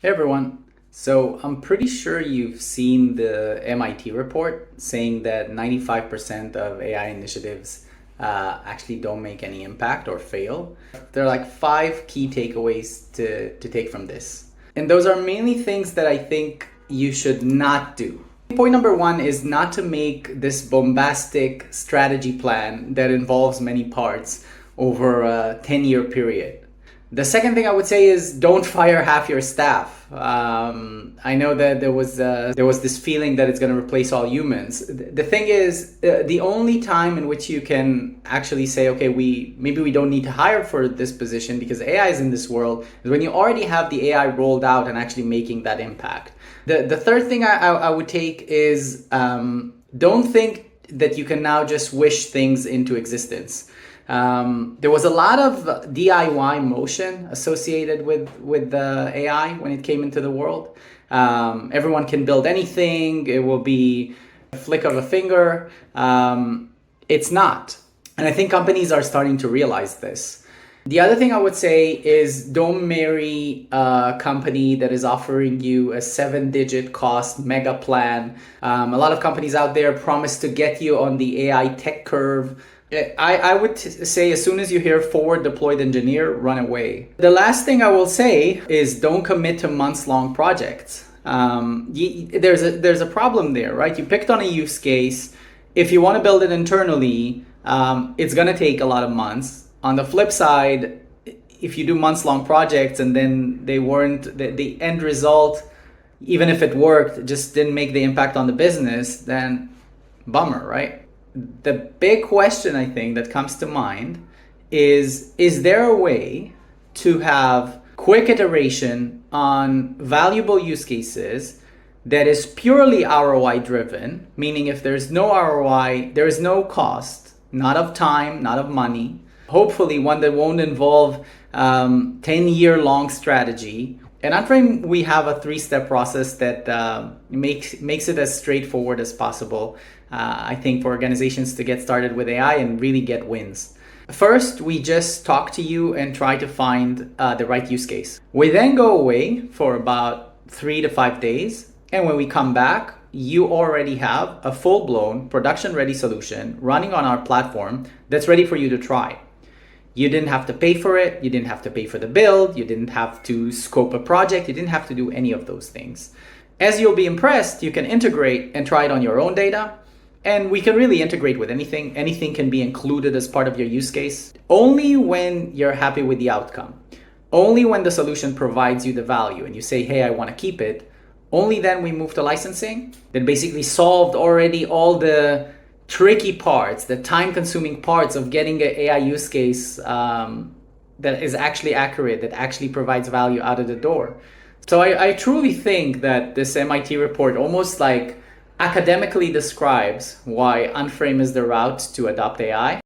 Hey everyone. So I'm pretty sure you've seen the MIT report saying that 95% of AI initiatives actually don't make any impact or fail. There are like five key takeaways to take from this. And those are mainly things that I think you should not do. Point number one is not to make this bombastic strategy plan that involves many parts over a 10-year period. The second thing I would say is don't fire half your staff. I know that there was this feeling that it's going to replace all humans. The thing is, the only time in which you can actually say, okay, we don't need to hire for this position because AI is in this world, is when you already have the AI rolled out and actually making that impact. The third thing I would take is don't think that you can now just wish things into existence. There was a lot of DIY motion associated with the AI when it came into the world. Everyone can build anything. It will be a flick of a finger. It's not. And I think companies are starting to realize this. The other thing I would say is don't marry a company that is offering you a 7-digit cost mega plan. A lot of companies out there promise to get you on the AI tech curve. I would say as soon as you hear forward deployed engineer, run away. The last thing I will say is don't commit to months-long projects. There's a problem there, right? You picked on a use case. If you want to build it internally, it's going to take a lot of months. On the flip side, if you do months-long projects and then they weren't, the end result, even if it worked, just didn't make the impact on the business, then bummer, right? The big question I think that comes to mind is there a way to have quick iteration on valuable use cases that is purely ROI driven, meaning if there's no ROI, there is no cost, not of time, not of money, hopefully one that won't involve 10-year long strategy. And at Frame, we have a 3-step process that makes it as straightforward as possible, I think, for organizations to get started with AI and really get wins. First, we just talk to you and try to find the right use case. We then go away for about 3 to 5 days. And when we come back, you already have a full-blown production-ready solution running on our platform that's ready for you to try. You didn't have to pay for it. You didn't have to pay for the build. You didn't have to scope a project. You didn't have to do any of those things. As you'll be impressed, you can integrate and try it on your own data. And we can really integrate with anything. Anything can be included as part of your use case. Only when you're happy with the outcome. Only when the solution provides you the value and you say, hey, I want to keep it. Only then we move to licensing. That basically solved already all the tricky parts, the time-consuming parts of getting an AI use case that is actually accurate, that actually provides value out of the door. So I truly think that this MIT report almost like academically describes why Unframe is the route to adopt AI.